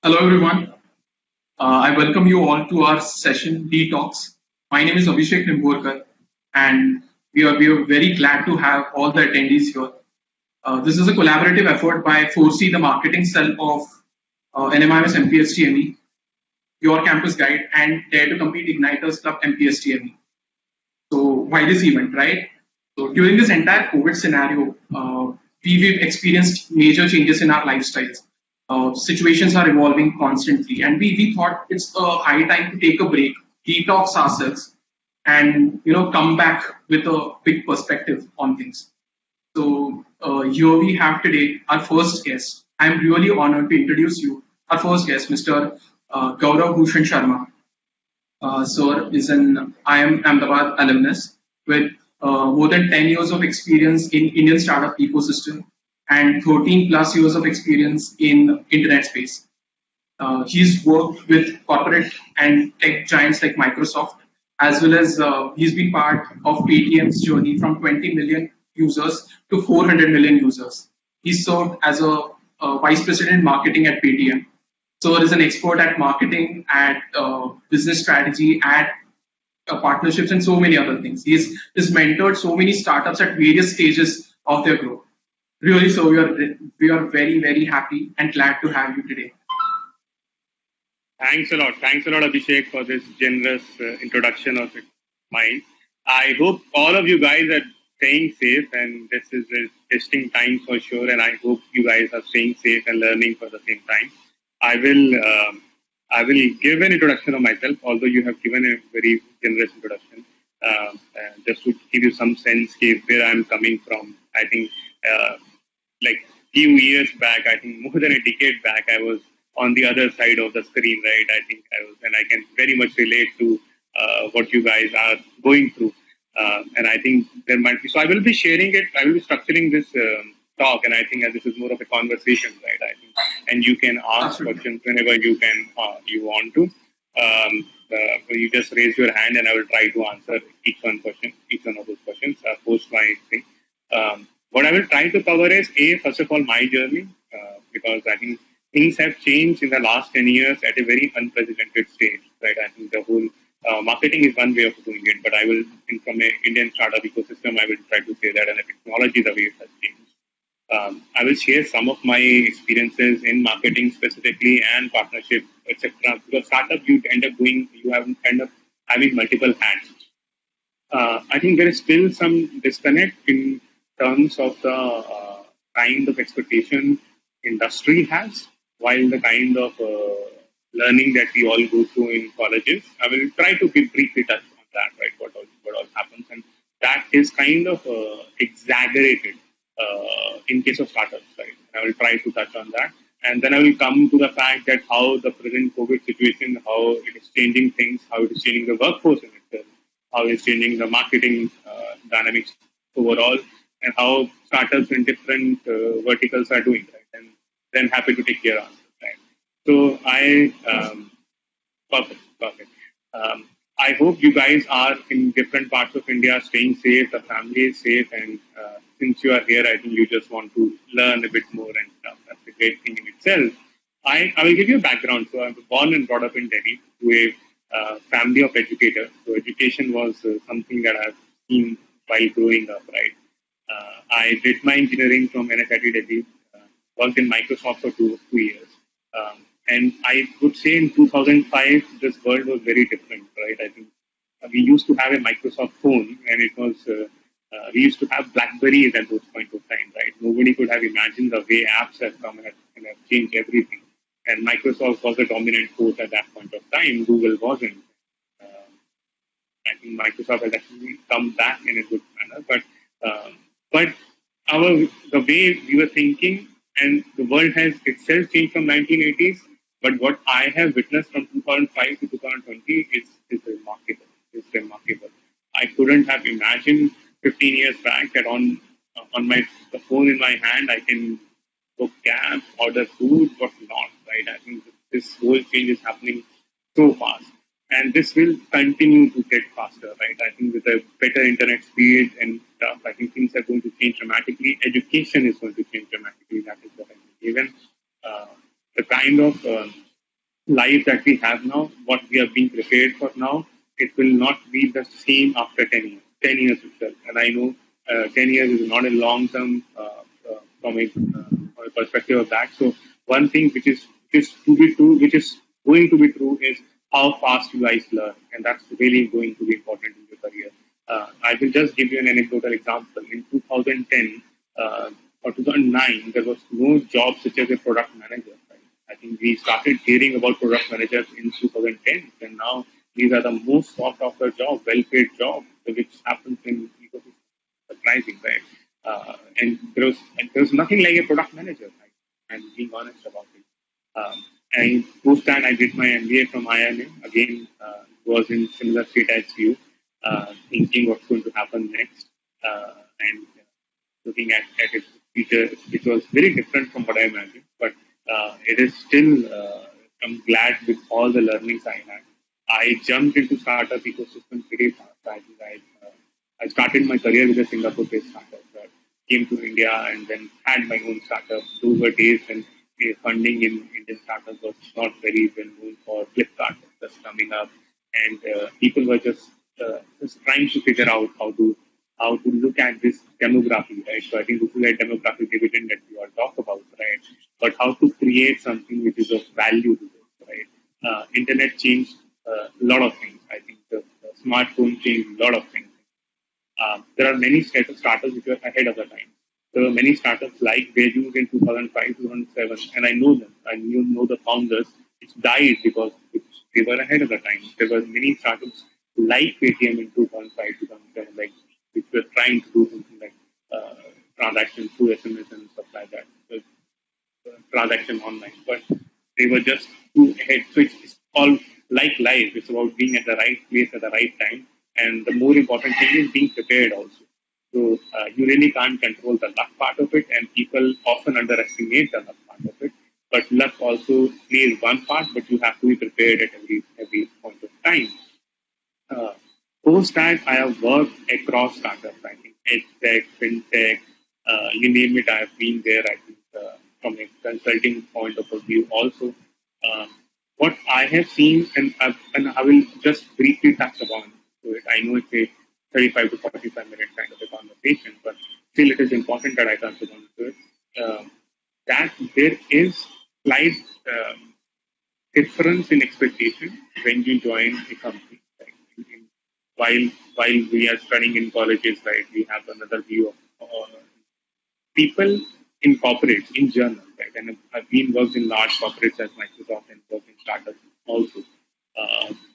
Hello, everyone. I welcome you all to our session Detox. My name is Abhishek Nimborkar, and we are very glad to have all the attendees here. This is a collaborative effort by 4C, the marketing cell of NMIS MPSTME, Your Campus Guide, and Dare to Compete Igniters Club MPSTME. So, why this event, right? So, during this entire COVID scenario, we've experienced major changes in our lifestyles. Situations are evolving constantly, and we thought it's a high time to take a break, detox ourselves, and come back with a big perspective on things. So here we have today our first guest. I'm really honored to introduce you our first guest, Mr. Gaurav Bhushan Sharma. Sir is an IIM Ahmedabad alumnus with more than 10 years of experience in Indian startup ecosystem and 13 plus years of experience in internet space. He's worked with corporate and tech giants like Microsoft, as well as he's been part of Paytm's journey from 20 million users to 400 million users. He served as a vice president marketing at Paytm. So is an expert at marketing, at business strategy, at partnerships, and so many other things. He's mentored so many startups at various stages of their growth. Really, so we are very happy and glad to have you today. Thanks a lot. Thanks a lot, Abhishek, for this generous introduction of mine. I hope all of you guys are staying safe, and this is a testing time for sure. And I hope you guys are staying safe and learning for the same time. I will I will give an introduction of myself, although you have given a very generous introduction. Just to give you some sense of where I'm coming from. I think like few years back, I think more than a decade back, I was on the other side of the screen, right? I think I was, and I can very much relate to what you guys are going through. And I think there might be, so I will be sharing it, I will be structuring this talk, and I think this is more of a conversation, right? I think, and you can ask Absolutely. questions whenever you want to. You just raise your hand, and I will try to answer each one of those questions, post my thing. What I will try to cover is first of all, my journey, because I think things have changed in the last 10 years at a very unprecedented stage, right? I think the whole marketing is one way of doing it, but I will, from an Indian startup ecosystem, I will try to say that, and the technology, the way it has changed. I will share some of my experiences in marketing specifically and partnership, etc. Because startup, you have end up having multiple hats. I think there is still some disconnect in terms of the kind of expectation industry has, while the kind of learning that we all go through in colleges. I will try to briefly touch on that, right? What all happens, and that is kind of exaggerated in case of startups, right? I will try to touch on that, and then I will come to the fact that how the present COVID situation, how it is changing things, how it is changing the workforce in itself, how it's changing the marketing dynamics overall, and how startups in different verticals are doing, right? And then happy to take your answers, right? So perfect. I hope you guys are in different parts of India staying safe, the family is safe, and since you are here, I think you just want to learn a bit more and stuff. That's a great thing in itself. I will give you a background. So I was born and brought up in Delhi to a family of educators. So education was something that I've seen while growing up, right? I did my engineering from NSIT Delhi, worked in Microsoft for two years. And I would say in 2005, this world was very different, right? I think we used to have a Microsoft phone, and it was we used to have Blackberries at those point of time, right? Nobody could have imagined the way apps have come and have changed everything. And Microsoft was a dominant force at that point of time. Google wasn't. Uh, I think Microsoft has actually come back in a good manner, but our the way we were thinking and the world has itself changed from 1980s. But what I have witnessed from 2005 to 2020 is remarkable. It's remarkable. I couldn't have imagined 15 years back that on my the phone in my hand I can book cabs, order food, what not, right? I think this whole change is happening so fast. And this will continue to get faster, right? I think with a better internet speed and stuff, I think things are going to change dramatically. Education is going to change dramatically. That is what I mean. Even the kind of life that we have now, what we are being prepared for now, it will not be the same after 10 years, 10 years itself. And I know 10 years is not a long term from a perspective of that. So one thing which is to be true, which is going to be true, is how fast you guys learn, and that's really going to be important in your career. I will just give you an anecdotal example. In 2010 or 2009, there was no job such as a product manager. Right? I think we started hearing about product managers in 2010, and now these are the most sought after job, well-paid job, which happens in ecosystem. Surprising, right? And there was nothing like a product manager. Right? I'm being honest about it. And post that, I did my MBA from IIM. Again, was in similar state as you, thinking what's going to happen next, and looking at its future, which was very different from what I imagined. But it is still, I'm glad with all the learnings I had. I jumped into startup ecosystem pretty fast. I started my career with a Singapore-based startup. Came to India and then had my own startup. Those were days when funding in Indian startups was not very well known. For Flipkart was just coming up, and people were just trying to figure out how to look at this demography, right? So I think this is a demographic dividend that we all talk about, right? But how to create something which is of value to this, right? Internet changed a lot of things. I think the smartphone changed a lot of things. There are many startups which are ahead of the time. There were many startups like Beju in 2005, 2007, and I know them. I know the founders. It's died because they were ahead of the time. There were many startups like Paytm in 2005, 2007, like which were trying to do something like transactions through SMS and stuff like that. So, transaction online, but they were just too ahead. So it's all like life. It's about being at the right place at the right time, and the more important thing is being prepared also. So you really can't control the luck part of it, and people often underestimate the luck part of it. But luck also plays one part, but you have to be prepared at every point of time. Uh, Post that, I have worked across startups. I think edtech, fintech, you name it, I have been there. I think from a consulting point of view also. Um, what I have seen, and I will just briefly touch upon it. I know it's a 35 to 45-minute kind of a conversation, but still it is important that I touch upon it. That there is slight difference in expectation when you join a company. Right? While while we are studying in colleges, right, we have another view of people in corporates in general, right? And I've been worked in large corporates as Microsoft and worked in startups also.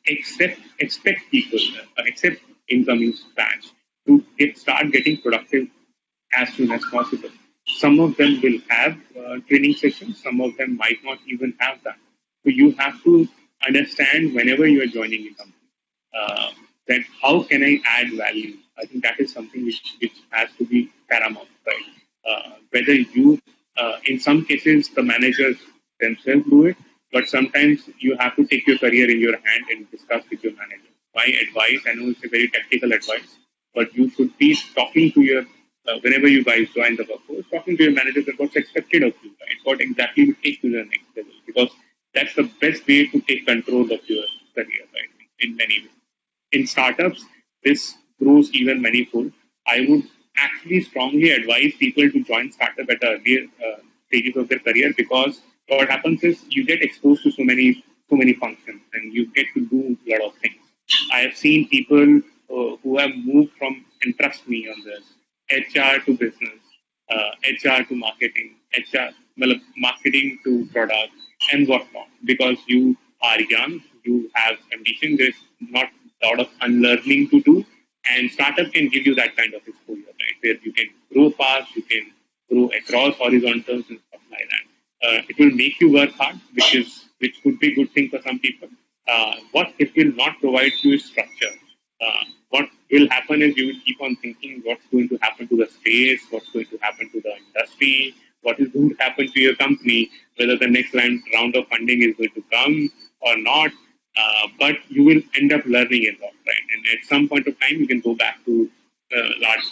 Expect people, accept incoming batch to start getting productive as soon as possible. Some of them will have training sessions, some of them might not even have that. So you have to understand whenever you are joining a company uh, that how can I add value? I think that is something which has to be paramount, right? Whether you, in some cases, the managers themselves do it, but sometimes you have to take your career in your hand and discuss with your manager. My advice, I know it's a very tactical advice, but you should be talking to your, whenever you guys join the workforce, talking to your manager about what's expected of you, right? What exactly to take to the next level, because that's the best way to take control of your career, right? In many ways. In startups, this grows even manifold. I would actually strongly advise people to join startup at earlier stages of their career, because what happens is you get exposed to so many functions and you get to do a lot of things. I have seen people who have moved from, and trust me on this, HR to business, HR to marketing, marketing to product, and whatnot. Because you are young, you have ambition, there's not a lot of unlearning to do, and startup can give you that kind of exposure, right? Where you can grow fast, you can grow across horizontals and stuff like that. It will make you work hard, which could be a good thing for some people. What it will not provide you is structure. What will happen is you will keep on thinking what's going to happen to the space, what's going to happen to the industry, what is going to happen to your company, whether the next round of funding is going to come or not. But you will end up learning a lot, right? And at some point of time, you can go back to large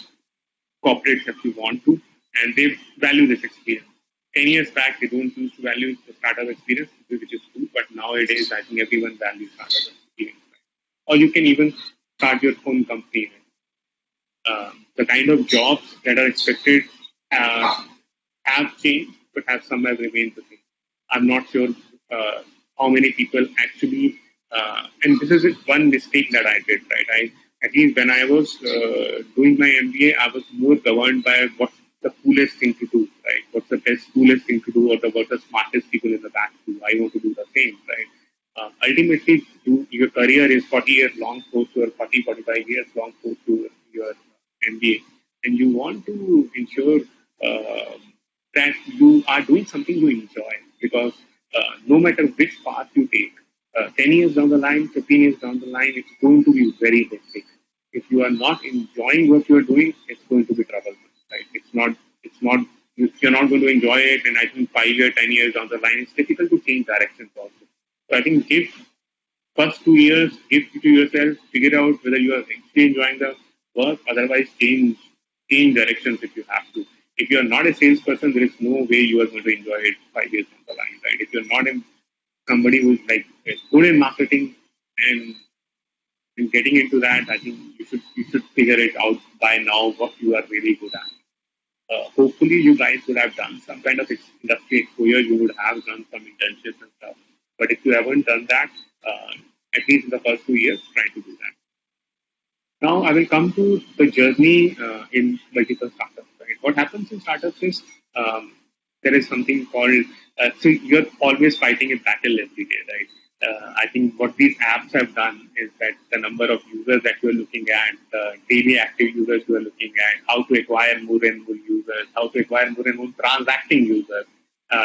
corporates if you want to, and they value this experience. 10 years back, they don't used to value the startup experience, which is true. But nowadays, I think everyone values startup experience. Or you can even start your own company. The kind of jobs that are expected uh, have changed, but have somehow remained the same. I'm not sure uh, how many people actually, and this is one mistake that I did, right? At least when I was doing my MBA, I was more governed by what's the coolest thing to do, right? What's the best, coolest thing to do, or what the smartest people in the back do. I want to do the same, right? Ultimately, your career is 40 years long, close to 40, 45 years long, close to your MBA, and you want to ensure uh, that you are doing something you enjoy, because no matter which path you take, 10 years down the line, 15 years down the line, it's going to be very hectic. If you are not enjoying what you are doing, it's going to be troublesome, right? If you're not going to enjoy it, and I think 5 years, 10 years down the line, it's difficult to change directions also. So I think give first 2 years, give it to yourself, figure out whether you are actually enjoying the work. Otherwise, change directions if you have to. If you are not a salesperson, there is no way you are going to enjoy it 5 years down the line, right? If you're not somebody who's like good in marketing and getting into that, I think you should figure it out by now what you are really good at. Hopefully, you guys would have done some kind of industry exposure. You would have done some internships and stuff. But if you haven't done that, at least in the first 2 years, try to do that. Now, I will come to the journey in multiple startups. Right? What happens in startups is there is something called, so you're always fighting a battle every day, right? I think what these apps have done is that the number of users that you're looking at, the daily active users you are looking at, how to acquire more and more users, how to acquire more and more transacting users.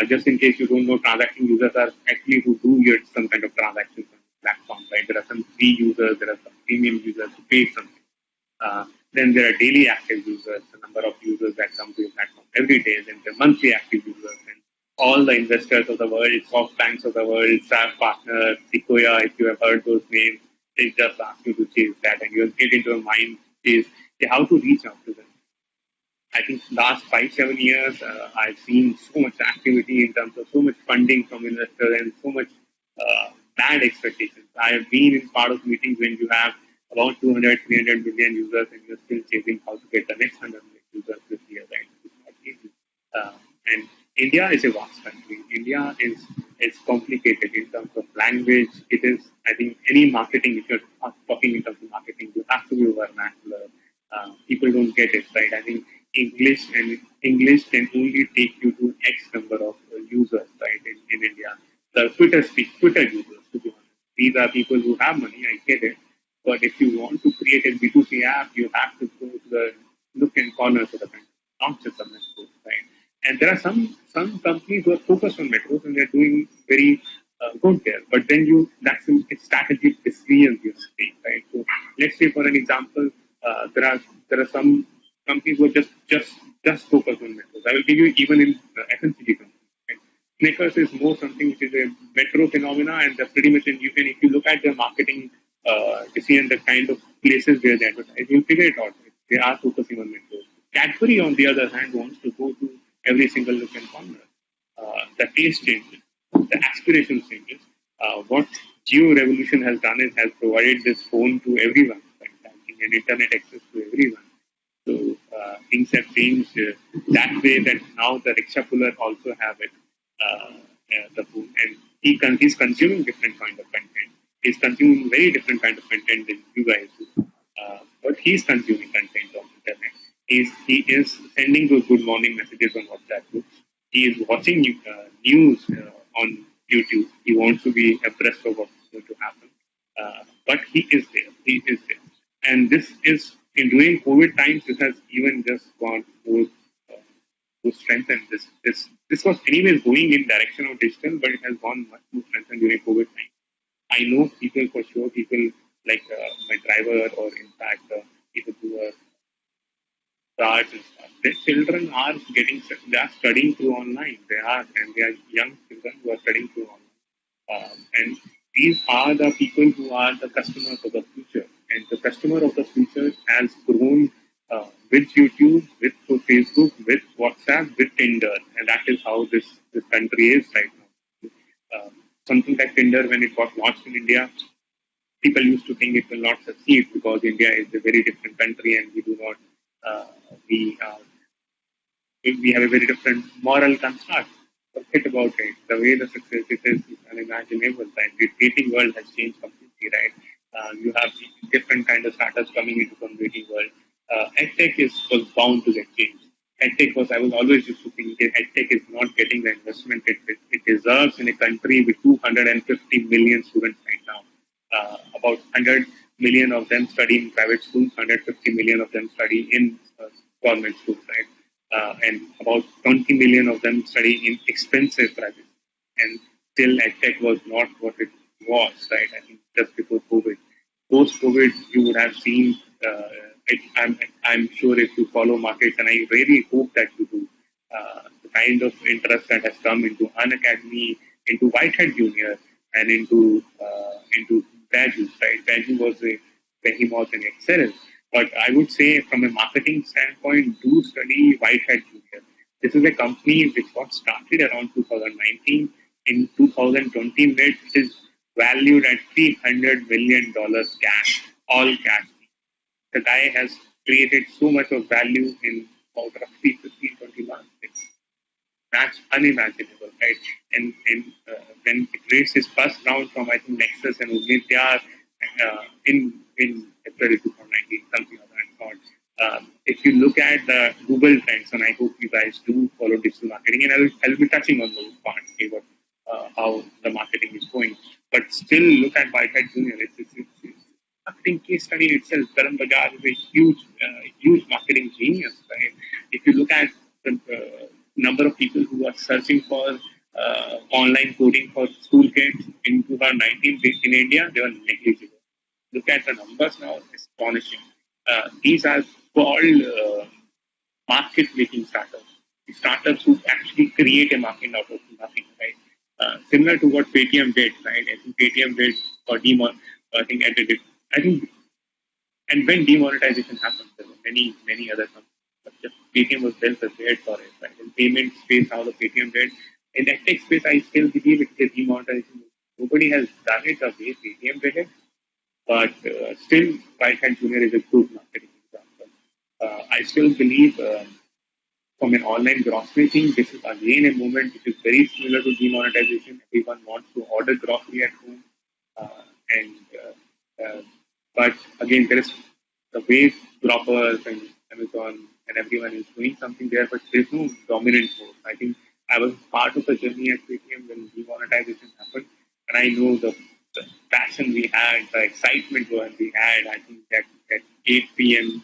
Just in case you don't know, transacting users are actually who do some kind of transactions on the platform, right? There are some free users, there are some premium users who pay something. Then there are daily active users, the number of users that come to your platform every day. Then there are monthly active users, and all the investors of the world, soft banks of the world, SAP partners, Sequoia, if you have heard those names, they just ask you to chase that, and you'll get into a mind is how to reach out to them. I think last 5 7 years, I've seen so much activity in terms of so much funding from investors and so much bad expectations. I have been in part of meetings when you have about 200, 300 million users and you're still chasing how to get the next 100 million users this year, right? It's not easy. And India is a vast country. India is complicated in terms of language. It is, I think, any marketing, if you're talking in terms of marketing, you have to be vernacular. People don't get it, right? I think English can only take you to X number of users, right? In India, the Twitter users, to be honest, these are people who have money. I get it, but if you want to create a B2C app, you have to go to the nook and corners of the country, not just the metros, right? And there are some companies who are focused on metros and they're doing very good there. But then that's a strategic decision you have to take, right? So let's say, for an example, there are some companies who are just focused on metros. I will give you even in FMCG companies. Right? Snickers is more something which is a metro phenomena, and they're pretty much you can, if you look at their marketing decision, the kind of places where they advertise, you'll figure it out. Right? They are focusing on metros. Cadbury, on the other hand, wants to go to every single nook and corner. The taste changes, the aspiration changes. What Geo Revolution has done is has provided this phone to everyone, right? Banking and internet access to everyone. So things have changed that way that now the rickshaw puller also have it, the phone, and he's consuming different kind of content. He's consuming very different kind of content than you guys do. But he's consuming content on internet. He is sending those good morning messages on WhatsApp groups. He is watching news on YouTube. He wants to be abreast of what's going to happen. But he is there. He is there. And this is during COVID times. This has even just gone more to strengthen this was anyways going in direction of digital, but it has gone much more strengthened during COVID time. I know people for sure, people like my driver, or in fact people who are guards and stuff. Their children are they are studying through online. They are young children who are studying through online. And these are the people who are the customers of the future. And the customer of the future has grown with YouTube, with social Facebook, with WhatsApp, with Tinder, and that is how this country is right now. Something like Tinder, when it got launched in India, people used to think it will not succeed because India is a very different country and we do not uh, we we have a very different moral construct. Forget about it. The way the success it is unimaginable. Right? The dating world has changed completely. Right? You have different kind of startups coming into the dating world. EdTech was bound to get changed. EdTech was I was always used to think that EdTech is not getting the investment it deserves in a country with 250 million students right now. About 100 million of them study in private schools, 150 million of them study in government schools, right? And about 20 million of them study in expensive private. And still, EdTech was not what it was, right? I think just before COVID. Post COVID, you would have seen. I'm sure if you follow markets, and I really hope that you do, the kind of interest that has come into Unacademy, into Whitehead Junior, and into Baju, right? Baju was a behemoth in itself. But I would say, from a marketing standpoint, do study Whitehead Junior. This is a company which got started around 2019. In 2020, it is valued at $300 million cash, all cash. The guy has created so much of value in about roughly 15, 20 months. That's unimaginable, right? And when it raised his first round from I think Nexus and Udnitya in February 2019, something of that sort. If you look at the Google trends, and I hope you guys do follow digital marketing, and I'll be touching on those parts, okay, what, how the marketing is going. But still, look at Whitehead Junior. It's marketing case study in itself. Karan Bajaj is a huge marketing genius, right? If you look at the number of people who are searching for online coding for school kids in 2019 in India, they were negligible. Look at the numbers now, astonishing. These are called market making startups who actually create a market out of nothing, right? Similar to what Paytm did, right? I think Paytm did or Demon, I think edited. I think, and when demonetization happened, there were many other companies. But the Paytm was well prepared for it, right? In payment space, how the Paytm did. In the tech space, I still believe it's a demonetization. Nobody has done it the way Paytm did it, but still, Whitehead Junior is a good marketing example. I still believe from an online grocery thing, this is again a movement which is very similar to demonetization. Everyone wants to order grocery at home, and but again, there is the way Droppers and Amazon and everyone is doing something there, but there's no dominant force. I think I was part of the journey at Paytm when demonetization happened, and I know the passion we had, the excitement we had. I think that at 8 p.m.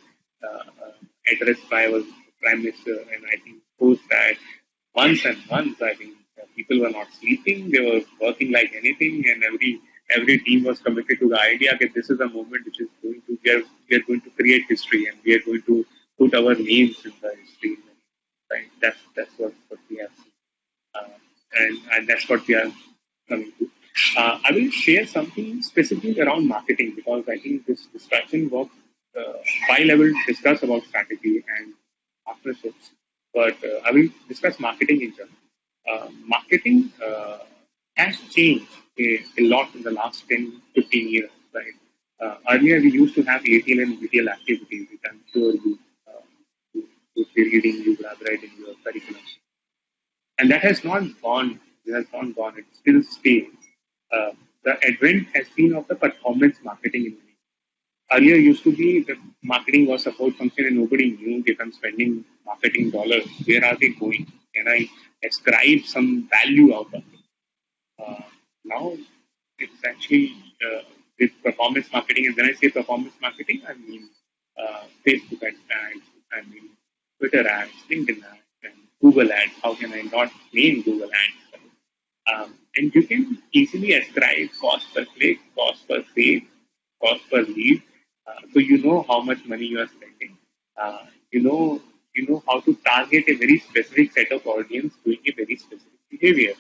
Addressed by our Prime Minister, and I think post that months and months, I think people were not sleeping; they were working like anything, and every team was committed to the idea that this is a moment which is going to we are going to create history, and we are going to put our names in the history. Right? That's what we have seen, and that's what we are coming to. I will share something specifically around marketing because I think this discussion works. While I will discuss about strategy and partnerships, but I will discuss marketing in general. Marketing has changed a lot in the last 10, 15 years, right? Earlier, we used to have ATL and BTL activities, which I'm sure you'd be reading, you would have read in your curriculum. And that has not gone. It has not gone. It still stays. The advent has been of the performance marketing in India. Earlier used to be the marketing was support function and nobody knew if I'm spending marketing dollars, where are they going? Can I ascribe some value out of it? Now it's actually with performance marketing, and when I say performance marketing, I mean Facebook ads, I mean Twitter ads, LinkedIn ads, and Google ads. How can I not name Google ads? And you can easily ascribe cost per click, cost per sale, cost per lead, so you know how much money you are spending. Uh, you know how to target a very specific set of audience doing a very specific behavior.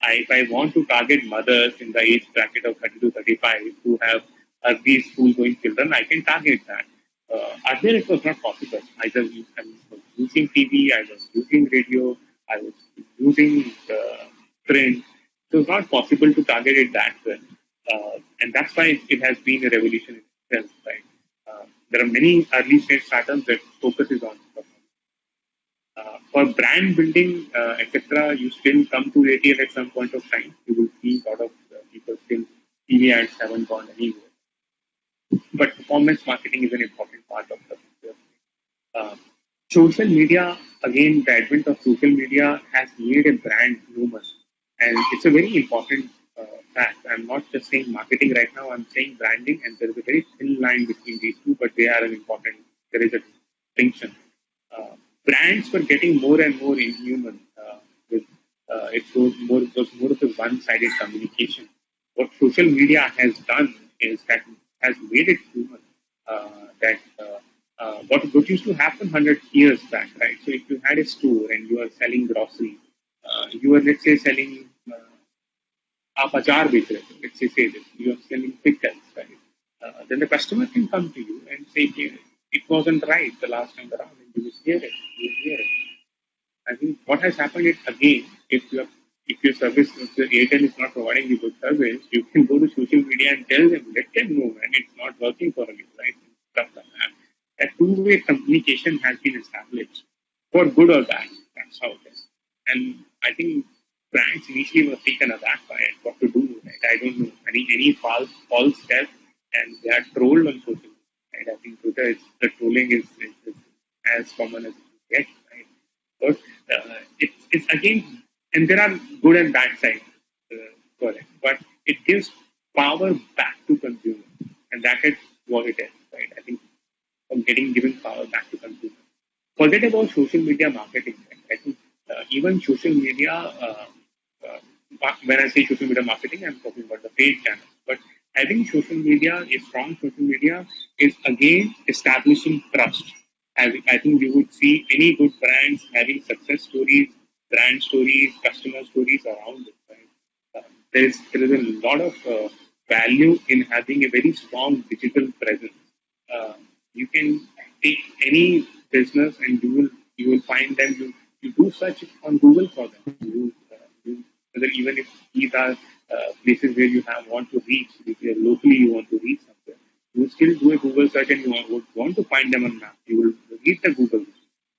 If I want to target mothers in the age bracket of 30 to 35 who have early school going children, I can target that. Earlier, it was not possible. I was using TV, I was using radio, I was using print. It was not possible to target it that well. And that's why it has been a revolution in itself. Right? There are many early stage startups that focuses on for brand building, etc., you still come to ATL at some point of time. You will see a lot of people still TV ads haven't gone anywhere. But performance marketing is an important part of the future. Uh, Social media, again, the advent of social media has made a brand human. And it's a very important fact. I'm not just saying marketing right now, I'm saying branding, and there is a very thin line between these two, but they are an important, there is a distinction. Uh, Brands were getting more and more inhuman with it was more of a one-sided communication. What social media has done is that has made it human. What used to happen 100 years back, right? So if you had a store and you are selling groceries, you are, let's say, selling आप अचार बेच रहे थे, let's say this, you are selling pickles, right? Then the customer can come to you and say, it wasn't right the last time around, and you will hear it. I think what has happened is again, if your service, if the Airtel is not providing you good service, you can go to social media and tell them, let them know, man, it's not working for you, right? Stuff like that. A two-way communication has been established for good or bad. That's how it is. And I think brands initially were taken aback by it, what to do, right? I don't know. Any false step and they are trolled on social media. Right? I think Twitter the trolling is as common as it gets, right? But it's again, and there are good and bad sides for it, but it gives power back to consumers, and that is what it is, right? I think of getting given power back to consumers. Forget about social media marketing. Right? I think even social media, when I say social media marketing, I'm talking about the paid channels. But having social media, a strong social media, is again establishing trust. I think you would see any good brands having success stories, brand stories, customer stories around it. Right? There is a lot of value in having a very strong digital presence. Uh, you can take any business and you will find them. You do search on Google for them. Whether even if these are places where you want to reach, if you're locally you want to reach somewhere, you will still do a Google search and would want to find them on map. You will read the Google.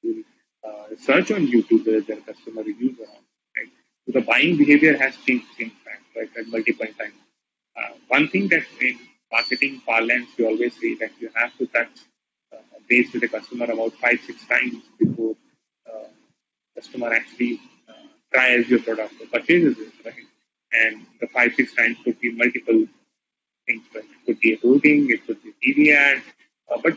You will search on YouTube where there are customer reviews around. Right? So the buying behavior has changed in fact, right, at multiple times. One thing that in marketing parlance we always say that you have to touch base with the customer about 5-6 times before uh, customer actually tries your product or purchases it, right? And the 5-6 times could be multiple things, right? It could be a voting, it could be TV ad, but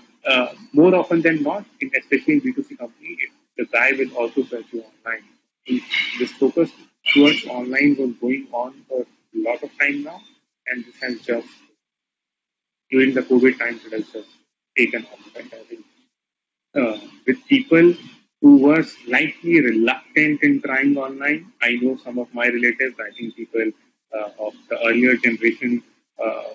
more often than not, especially in B2C company, the guy will also search you online. This focus towards online was going on for a lot of time now, and this has just during the COVID times it has just taken off. Right? I think with people who were slightly reluctant in trying online. I know some of my relatives, I think people of the earlier generation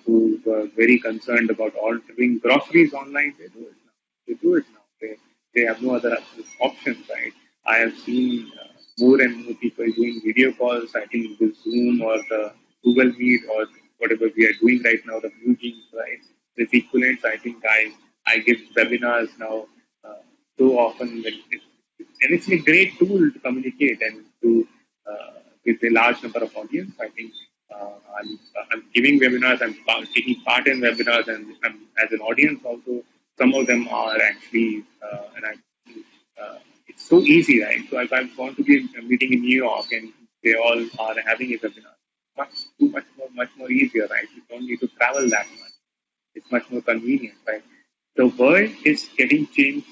who were very concerned about ordering groceries online, they do it now. They do it now. They have no other options, right? I have seen more and more people doing video calls, I think with Zoom or the Google Meet or whatever we are doing right now, the Blue Jeans, right? This equivalents, I think I give webinars now so often and it's a great tool to communicate and to with a large number of audience. I think I'm giving webinars, taking part in webinars, and I'm, as an audience also. Some of them are actually, and it's so easy, right? So if I'm going to be a meeting in New York and they all are having a webinar, much more easier, right? You don't need to travel that much. It's much more convenient, right? The world is getting changed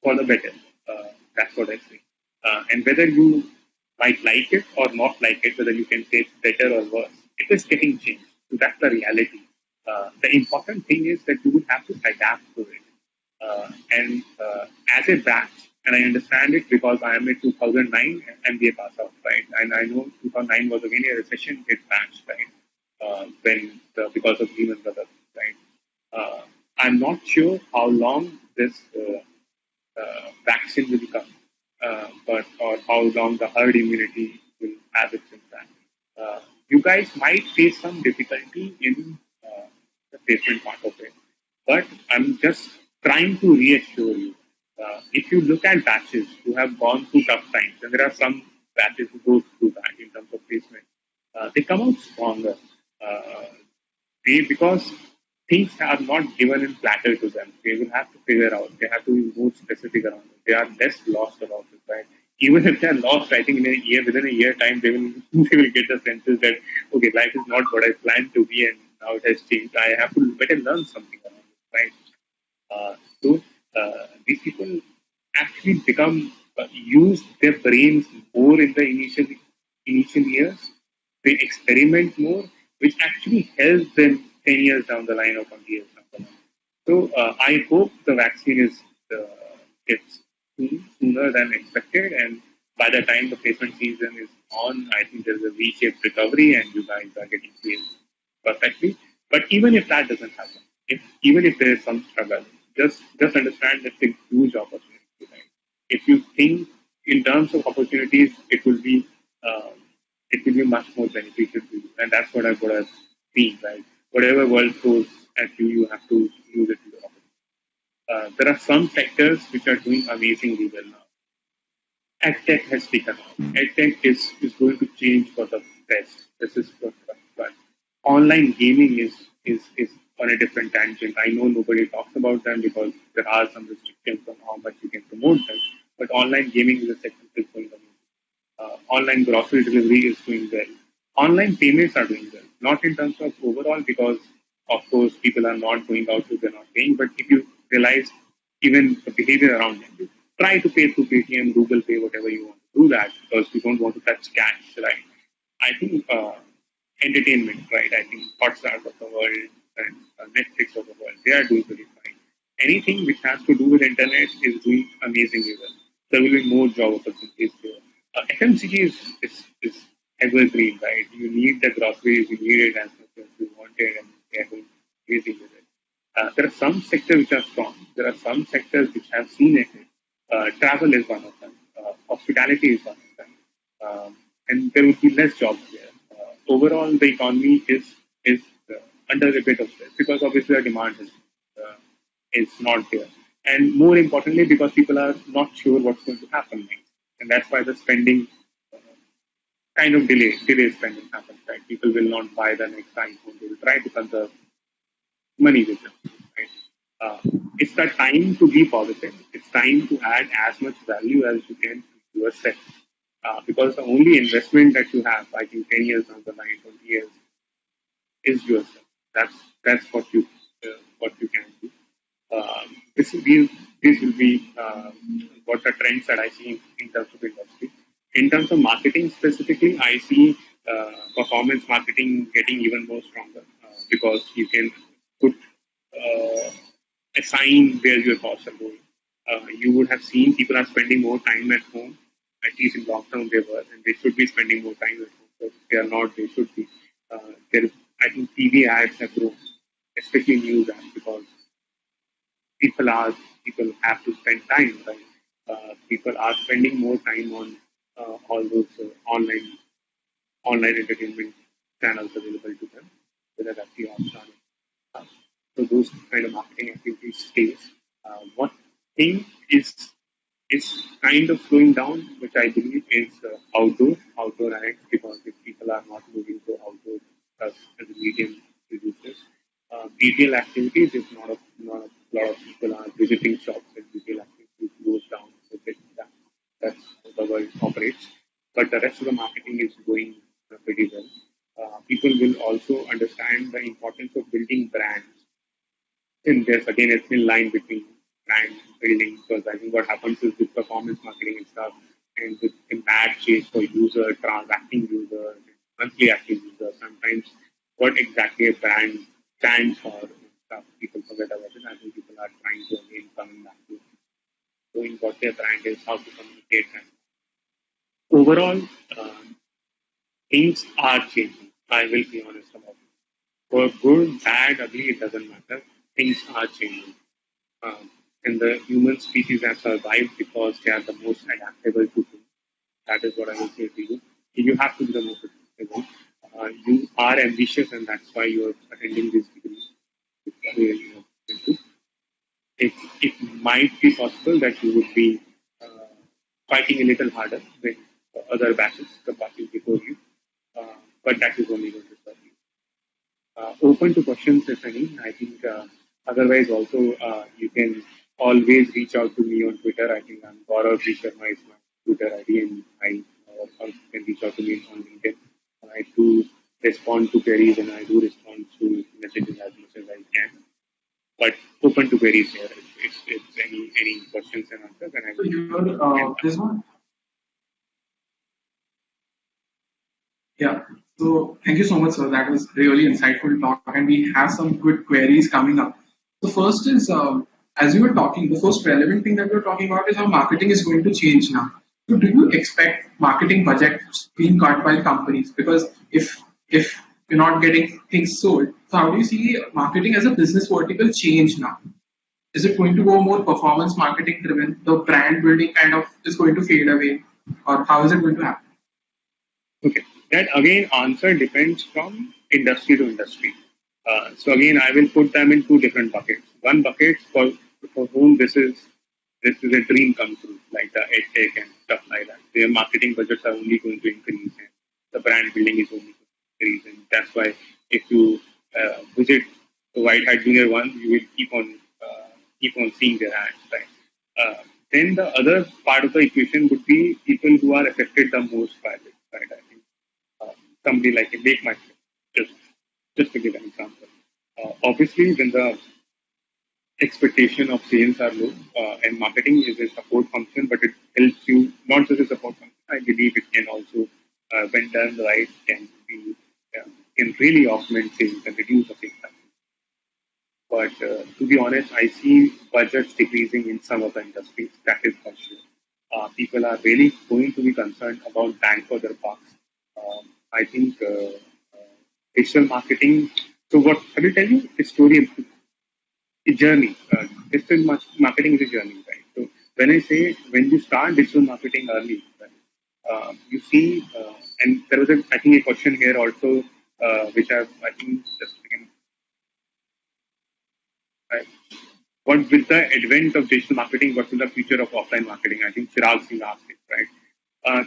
for the better. That's what I say. And whether you might like it or not like it, whether you can say it's better or worse, it is getting changed. So that's the reality. The important thing is that you will have to adapt to it. And as a batch, and I understand it because I am a 2009 MBA pass out, right? And I know 2009 was again a recession hit batch, right? Because of Lehman Brothers, right? Uh, I'm not sure how long this vaccine will come, but or how long the herd immunity will have its impact. Uh, you guys might face some difficulty in the placement part of it, but I'm just trying to reassure you. If you look at batches who have gone through tough times, and there are some batches who go through that in terms of placement, they come out stronger. Uh, because things are not given in platter to them. They will have to figure out. They have to be more specific around it. They are less lost about it, right? Even if they are lost, I think in a year, within a year time, they will they will get the senses that okay, life is not what I planned to be, and now it has changed. I have to better learn something around it, right? So these people actually become use their brains more in the initial years. They experiment more, which actually helps them 10 years down the line or 20 years down the line. So I hope the vaccine is gets sooner than expected, and by the time the placement season is on, I think there's a V-shaped recovery, and you guys are getting placed perfectly. But even if that doesn't happen, if even if there is some struggle, just understand that it's a huge opportunity. Right? If you think in terms of opportunities, uh, it will be much more beneficial to you, and that's what I've seen. Right, whatever world throws at you, you have to use it to your opportunity. There are some sectors which are doing amazingly well now. EdTech has taken off. EdTech is going to change for the best. This is for sure. But online gaming is on a different tangent. I know nobody talks about them because there are some restrictions on how much you can promote them. But online gaming is a sector that is going on. Online grocery delivery is doing well. Online payments are doing well. Not in terms of overall, because of course people are not going out, so they're not paying. But if you realize even the behavior around them, you try to pay through Paytm, Google Pay, whatever you want to do that because you don't want to touch cash, right? I think entertainment, right? I think Hotstar of the world and Netflix of the world, they are doing pretty fine. Anything which has to do with internet is doing amazingly well. There will be more job opportunities there. FMCG is evergreen, right? You need the groceries, you need it as much as you want it, and they are doing amazing with it. There are some sectors which are strong. There are some sectors which have seen it. Travel is one of them. Hospitality is one of them. And there will be less jobs there. Overall, the economy is under a bit of stress because obviously the demand is not there. And more importantly, because people are not sure what's going to happen next. And that's why the spending kind of delay spending happens, right? People will not buy the next iPhone. They will try to conserve money with them, right? It's the time to be positive. It's time to add as much value as you can to yourself. Because the only investment that you have, I think 10 years down the line, 20 years, is yourself. That's what you can do. This will be what the trends that I see in terms of industry. In terms of marketing specifically, I see performance marketing getting even more stronger because you can put assign where your costs are going. You would have seen people are spending more time at home, at least in lockdown they were, and they should be spending more time at home. So if they are not, they should be. There, I think TV ads have grown, especially news ads, because people are people have to spend time, right? People are spending more time on all those online entertainment channels available to them, whether that's the Hotstar. Uh, so those kind of marketing activities stays. What thing is kind of slowing down, which I believe is outdoor ads, because if people are not moving to outdoor as a medium reduces. Retail activities, if not a lot of people are visiting shops, and retail activities goes down, so that's how the world operates. But the rest of the marketing is going pretty well. People will also understand the importance of building brands, and there's again a thin line between brand building, because I think what happens is with performance marketing and stuff, and with a bad chase for user, transacting user, monthly active user, sometimes what exactly a brand stands for and stuff, people forget about it. I think people are trying to again coming back to knowing what their brand is, how to communicate, and overall, uh, things are changing. I will be honest about it. For good, bad, ugly, it doesn't matter. things are changing. And the human species have survived because they are the most adaptable to things. That is what I will say to you. You have to be the most adaptable. You are ambitious, and that's why you are attending this degree. It might be possible that you would be fighting a little harder than other batches, the batches before you, but that is only going to serve you. Open to questions if any. I think otherwise also you can always reach out to me on Twitter. I think I'm Gaurav Sharma is my Twitter ID, and I also can reach out to me on LinkedIn. I do respond to queries and I do respond to messages as much as I can. But open to queries here. If any questions and answers, then I So will here, end up. this one. Yeah. So thank you so much, sir. That was really insightful talk, and we have some good queries coming up. The first is, as you were talking, the first relevant thing that we're talking about is how marketing is going to change now. So, do you expect marketing budgets being cut by companies? Because if you're not getting things sold, so how do you see marketing as a business vertical change now? Is it going to go more performance marketing driven? The brand building kind of is going to fade away, or how is it going to happen? Okay, that again answer depends from industry to industry. So again, I will put them in two different buckets. One bucket for whom this is a dream come true, like the edtech and stuff like that. Their marketing budgets are only going to increase, and the brand building is only going to increase, and that's why if you visit the White Hat Junior one, you will keep on seeing their ads, right? Then the other part of the equation would be people who are affected the most by this, right? I think uh, somebody like a Lake Myself, just just to give an example. Obviously, when the expectation of sales are low, and marketing is a support function, but it helps you not just a support function. I believe it can also, when done right, can really augment sales and reduce the sales. But to be honest, I see budgets decreasing in some of the industries. That is for sure. People are really going to be concerned about bang for their bucks. I think digital marketing. So what I will tell you a story, a journey. Digital marketing is a journey, right? So when you start digital marketing early, right, you see, and there was I think a question here also, which I think just again, right, what with the advent of digital marketing, what will the future of offline marketing? I think Chirag Singh asked it, right?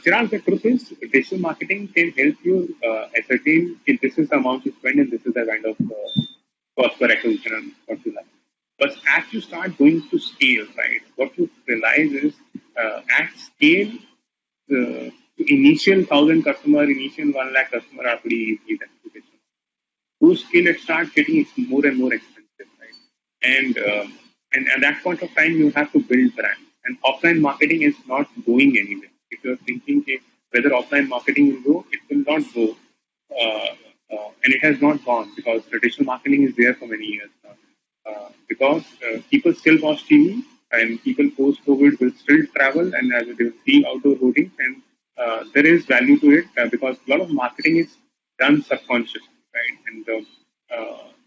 Chirag, the truth is, digital marketing can help you ascertain if this is the amount you spend and this is the kind of cost per acquisition and what you like. But as you start going to scale, right, what you realize is at scale, the initial 1,000 customer, initial 1 lakh customer are pretty easy to get. To scale, it starts getting more and more expensive, right? And at that point of time, you have to build brand. And offline marketing is not going anywhere. If you're thinking okay, whether offline marketing will go, it will not go, and it has not gone because traditional marketing is there for many years now. Because people still watch TV and people post COVID will still travel and they will see outdoor voting, and there is value to it because a lot of marketing is done subconsciously, right?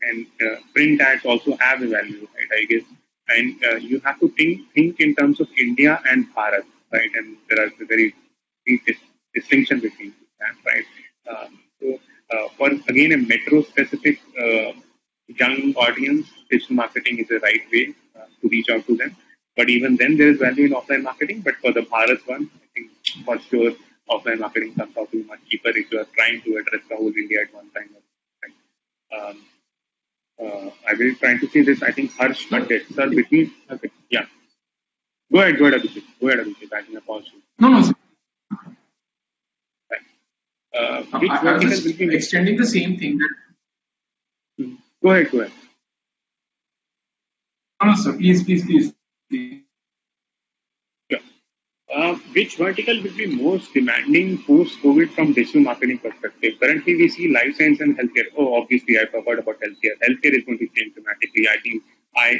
And print ads also have a value, right? I guess, and you have to think in terms of India and Bharat, right? And there are a very big distinction between that, right? For again a metro specific young audience, digital marketing is the right way to reach out to them. But even then, there is value in offline marketing. But for the Bharat one, I think for sure offline marketing comes out to be much cheaper if you are trying to address the whole India at one time. Right? I will try to say this. I think Harsh Pandit, sir, between. Okay, yeah. Go ahead, Abhishek. Go ahead, Abhishek. I think I paused you. No, no, sir. Right. Which I was vertical will just be more? extending the same thing. That, Go ahead, go ahead. no, no, sir. Please. Yeah. Which vertical will be most demanding post-COVID from digital marketing perspective? Currently, we see life science and healthcare. Oh, obviously, I forgot about healthcare. Healthcare is going to change dramatically. I think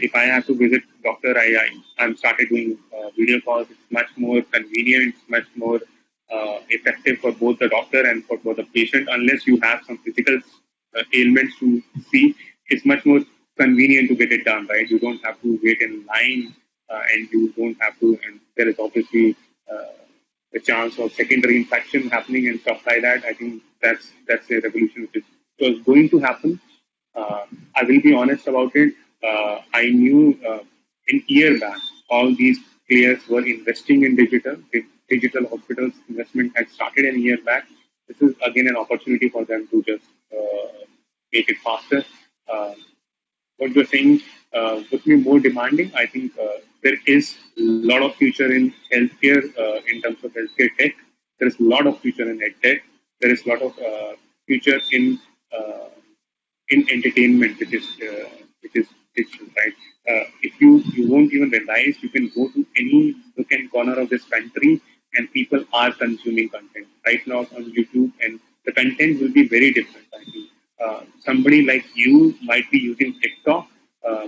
if I have to visit doctor, I'm started doing video calls. It's much more convenient. It's much more effective for both the doctor and for the patient. Unless you have some physical ailments to see, it's much more convenient to get it done, right? You don't have to wait in line, and you don't have to, and there is obviously the chance of secondary infection happening and stuff like that. I think that's a revolution which is was going to happen. Uh, I will be honest about it. I knew in year back all these players were investing in digital. The digital hospitals investment had started a year back. This is again an opportunity for them to just make it faster. Uh, what you're saying would be more demanding. I think there is a lot of future in healthcare in terms of healthcare tech. There is a lot of future in ed tech. There is a lot of future uh, in entertainment, which is digital, right? If you won't even realize, you can go to any nook and corner of this country, and people are consuming content right now on YouTube, and the content will be very different. I think somebody like you might be using TikTok,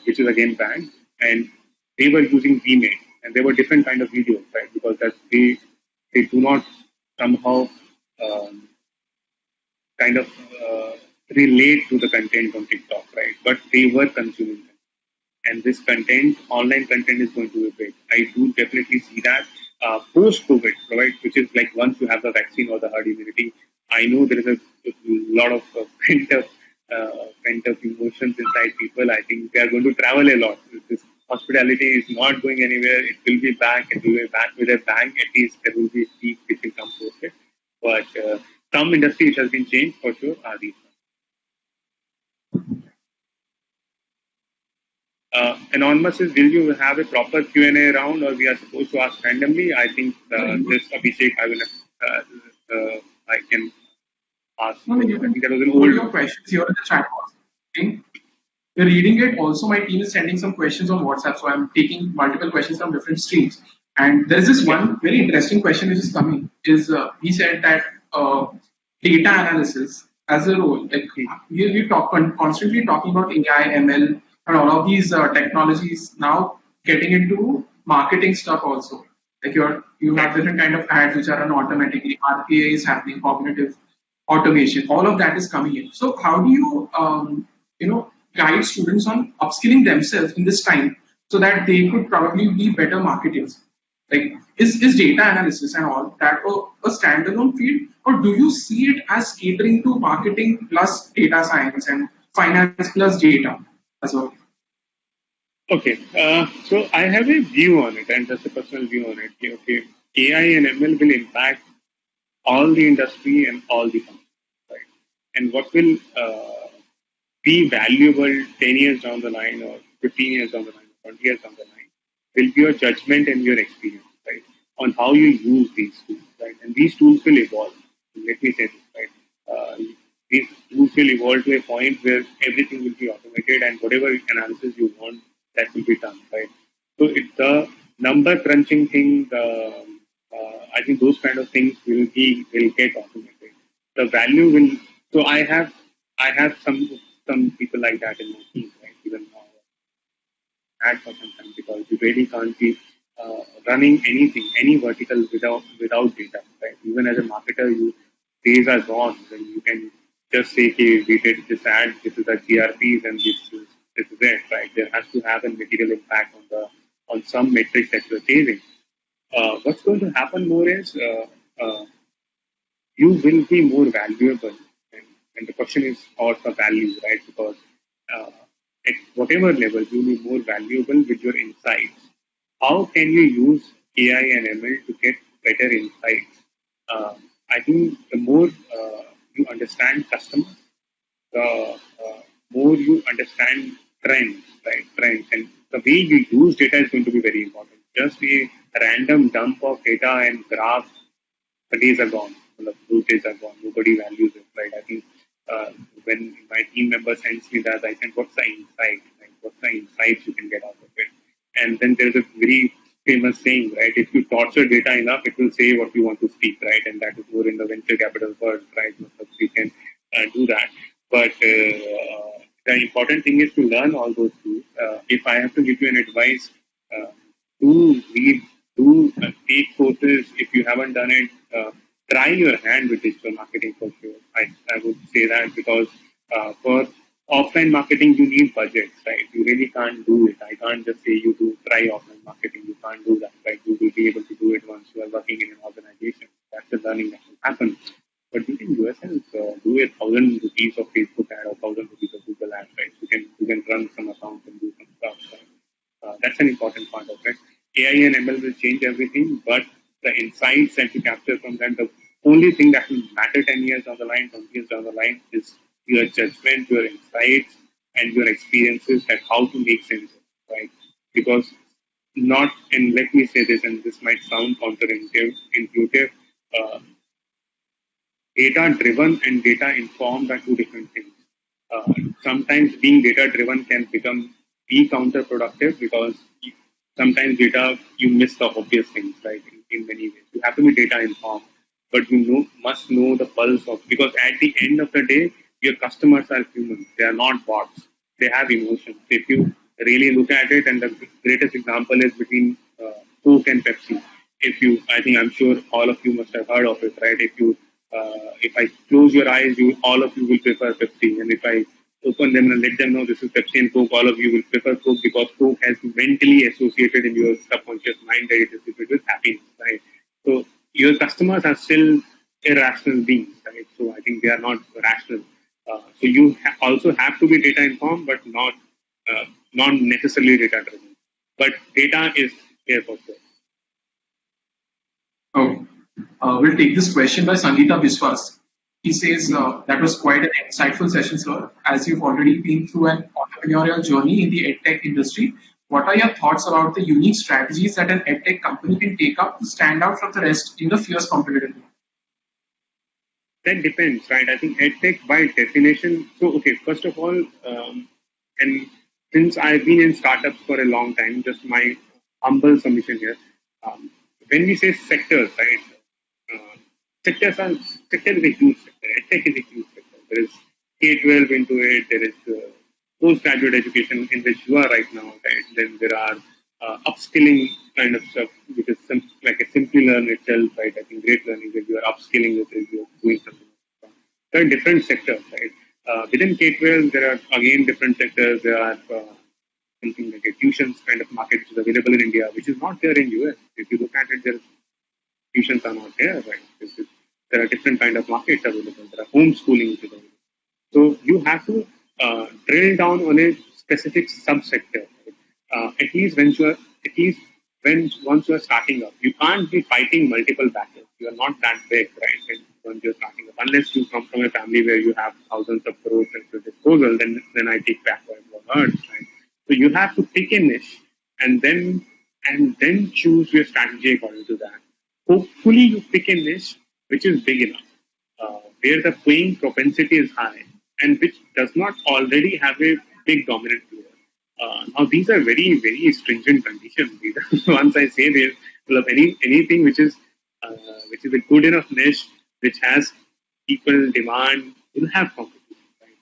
which is again banned, and they were using Vmake, and they were different kind of videos, right? Because that they do not somehow um, kind of relate to the content on TikTok, right? But they were consuming them. And this content, online content, is going to be big. I do definitely see that post COVID, right? Which is like once you have the vaccine or the herd immunity, I know there is a lot of pent up emotions inside people. I think they are going to travel a lot. This hospitality is not going anywhere. It will be back. It will be back with a bang. At least there will be a peak which will come post it. But some industry which has been changed for sure are these. Anonymous is, will you have a proper Q&A round or we are supposed to ask randomly? I think this Abhishek, I can ask. No, no, I you can think that was an put old your one. questions here in the chat box. Okay? We're reading it. Also, my team is sending some questions on WhatsApp, so I'm taking multiple questions from different streams. And there's this Yeah. one very interesting question which is coming. Is he said that data analysis as a role, like Hmm. we talk constantly talking about AI, ML, and all of these technologies now getting into marketing stuff also. Like you Right. have different kind of ads which are run automatically. RPA is happening, cognitive automation. All of that is coming in. So how do you guide students on upskilling themselves in this time so that they could probably be better marketers? Like, is data analysis and all that a standalone field, or do you see it as catering to marketing plus data science and finance plus data as well? Okay. So I have a view on it, and just a personal view on it. Okay. AI and ML will impact all the industry and all the companies, right? And what will be valuable 10 years down the line or 15 years down the line, 20 years down the line, will be your judgment and your experience, right? On how you use these tools, right? And these tools will evolve. Let me say this, right? These tools will evolve to a point where everything will be automated and whatever analysis you want, that will be done, right? So it's the number crunching thing, I think those kind of things will get automated. The value will, so I have some people like that in my team, right? Even now, had for some time because you really can't be running anything, any vertical without data, right? Even as a marketer, you days are gone when you can just say, "Hey, we did this ad. This is the GRPs, and this is it." Right? There has to have a material impact on some metrics that you're chasing. What's going to happen more is you will be more valuable. And the question is about the value, right? Because uh, at whatever level, you'll be more valuable with your insights. How can you use AI and ML to get better insights? Uh, I think the more you understand customers, the more you understand trends, right? Trends. And the way you use data is going to be very important. Just a random dump of data and graphs, the days are gone. Those days are gone. Nobody values it, right? I think when my team member sends me that, I said, "What's the insight? Like, what's the insights you can get out of it?" And then there's a very famous saying, right? If you torture data enough, it will say what you want to speak, right? And that is more in the venture capital world, right? So you can do that. But the important thing is to learn all those tools. If I have to give you an advice, uh, do read, do take courses. If you haven't done it, try your hand with digital marketing for sure. I would say that because for offline marketing, you need budgets, right? You really can't do it. I can't just say you to try offline marketing. You can't do that, right? You will be able to do it once you are working in an organization. That's the learning that will happen. But you can yourself do a 1,000 rupees of Facebook ad or 1,000 rupees of Google ad, right? You can run some accounts and do some stuff. Right? That's an important part of it. AI and ML will change everything, but the insights that you capture from that, the only thing that will matter 10 years down the line, 20 years down the line is your judgment, your insights, and your experiences at how to make sense of it, right? Because not, and let me say this, and this might sound counterintuitive, uh, data driven and data informed are two different things. Uh, Sometimes being data driven can be counterproductive because sometimes data you miss the obvious things, right? In many ways, you have to be data informed, but you must know the pulse of, because at the end of the day, your customers are humans; they are not bots. They have emotions. If you really look at it, and the greatest example is between Coke and Pepsi. I think I'm sure all of you must have heard of it, right? If I close your eyes, all of you will prefer Pepsi, and if I open them and let them know this is Pepsi and Coke, all of you will prefer Coke because Coke has mentally associated in your subconscious mind that it is associated with happiness, right? So your customers are still irrational beings, right? So I think they are not rational. So you also have to be data informed, but not necessarily data driven. But data is here for sure. Oh, we'll take this question by Sangeeta Biswas. He says, that was quite an insightful session, sir. As you've already been through an entrepreneurial journey in the edtech industry, what are your thoughts about the unique strategies that an edtech company can take up to stand out from the rest in the fierce competitive? That depends, right? I think edtech by definition. So, okay, first of all, and since I've been in startups for a long time, just my humble submission here. Um, when we say sectors, right? Uh, sectors are sector is a huge sector. EdTech is a huge sector. There is K-12 into it. There is postgraduate education in which you are right now, right? Then there are upskilling kind of stuff, which is like a simply learn itself, right? I think great learning that you are upskilling with is you're doing something. There are different sectors, right? Within K-12, there are again different sectors. There are something like a tuitions kind of market which is available in India, which is not there in US. If you look at it, tuitions are not there, right? There are different kind of markets available. There are homeschooling which is available. So you have to drill down on a specific subsector. Right? At least when once you are starting up, you can't be fighting multiple battles. You are not that big, right? When you're starting up, unless you come from a family where you have thousands of crores at your disposal, then I take back what I heard, right? So you have to pick a niche and then choose your strategy according to that. Hopefully, you pick a niche which is big enough, where the playing propensity is high, and which does not already have a big dominant player. Now, these are very, very stringent conditions. Once I say this, well, anything which is a good enough niche, which has equal demand, will have competition. Right?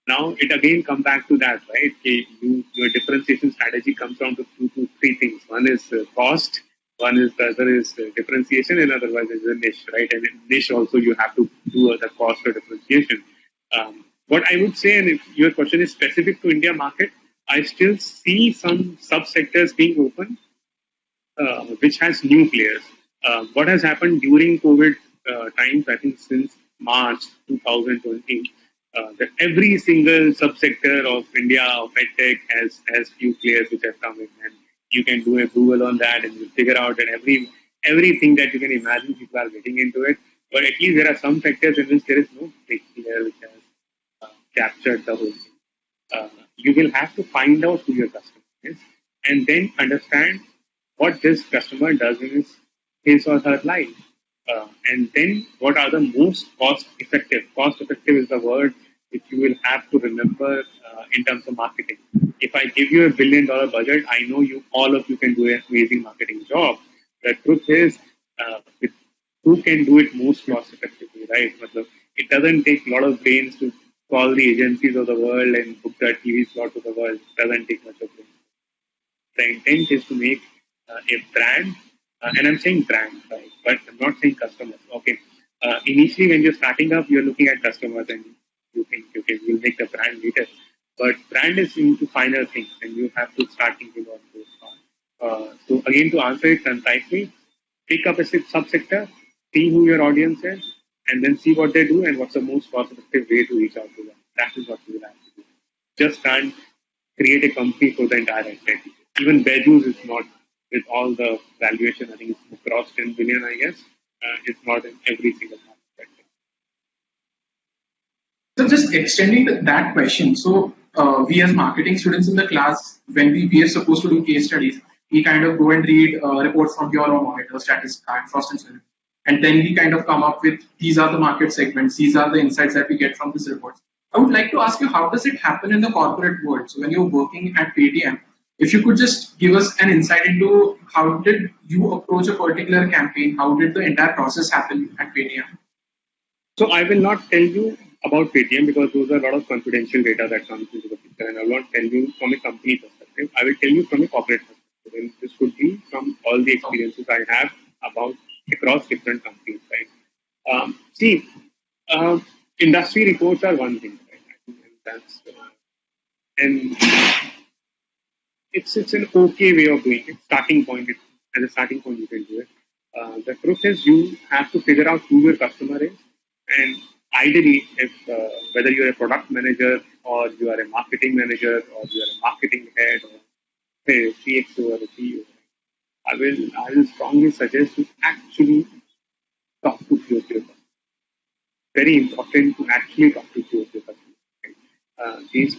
Now, it again come back to that, right? Your differentiation strategy comes down to two to three things. One is cost, one is the other is differentiation, and otherwise is a niche, right? And in niche also you have to do the cost or differentiation. What I would say, and if your question is specific to India market, I still see some subsectors being open which has new players. What has happened during COVID times, I think since March 2020, that every single subsector of India of edtech has few players which have come in, and you can do a Google on that, and you figure out that everything that you can imagine, people are getting into it. But at least there are some sectors in which there is no big player which has captured the whole thing. You will have to find out who your customer is and then understand what this customer does in his or her life. And then what are the most cost effective? Cost effective is the word which you will have to remember in terms of marketing. If I give you $1 billion budget, I know all of you can do an amazing marketing job. The truth is, who can do it most cost effectively, right? It doesn't take a lot of brains to call the agencies of the world and book the TV slot to the world. It doesn't take much of brains. The intent is to make a brand, and I'm saying brand, right? But I'm not saying customers. Okay. Initially, when you're starting up, you're looking at customers and you think, okay, we'll make the brand later. But brand is into finer things, and you have to start thinking about those parts. So again, to answer it concisely, pick up a subsector, see who your audience is, and then see what they do and what's the most cost-effective way to reach out to them. That is what you will have to do. Just can't create a company for the entire estate. Even Beju's is not, with all the valuation, I think it's across 10 billion, I guess. It's not in every single market. So just extending that question. So we as marketing students in the class, when we are supposed to do case studies, we kind of go and read reports from Bureau Monitor, Statista, Frost and Sullivan, and then we kind of come up with these are the market segments, these are the insights that we get from these reports. I would like to ask you, how does it happen in the corporate world? So when you're working at Paytm, if you could just give us an insight into how did you approach a particular campaign, how did the entire process happen at Paytm? So I will not tell you about Paytm because those are a lot of confidential data that comes into the picture, and I will not tell you from a company perspective. I will tell you from a corporate perspective, and this could be from all the experiences I have about across different companies. Right? See, uh, industry reports are one thing, right? And that's and it's an okay way of doing it. Starting point, as a starting point, you can do it. The truth is, you have to figure out who your customer is, and ideally, if whether you're a product manager or you are a marketing manager or you are a marketing head or a CXO or a CEO, I will strongly suggest to actually talk to few of your customers. Very important to actually talk to few of your customers. Right? These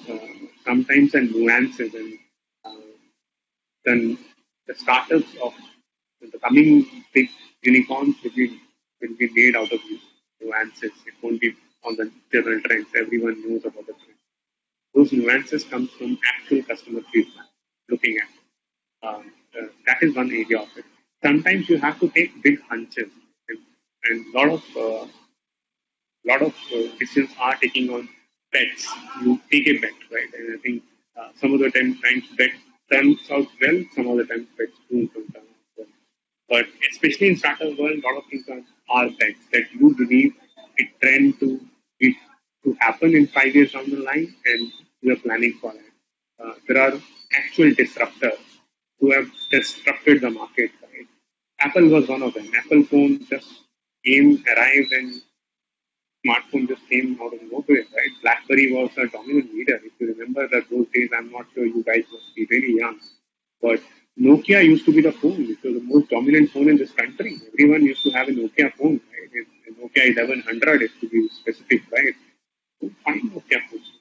sometimes the nuances and uh, then the startups of the coming big unicorns will be made out of nuances. It won't be on the general trends. Everyone knows about the trends. Those nuances come from actual customer feedback, looking at. That is one area of it. Sometimes you have to take big hunches, and lot of decisions are taking on bets. You take a bet, right? And I think some of the times bet turns out well, some of the times bets don't turn out well. But especially in startup world, a lot of things are bets that you believe it trend it, to happen in 5 years down the line, and you are planning for it. There are actual disruptors who have disrupted the market. Right? Apple was one of them. Apple phone just arrived, and smartphone just came out of nowhere, right? BlackBerry was a dominant leader. If you remember that those days, I'm not sure you guys must be very young, but Nokia used to be the phone. It was the most dominant phone in this country. Everyone used to have a Nokia phone, right? A Nokia 1100, if to be specific, right? So find Nokia phones.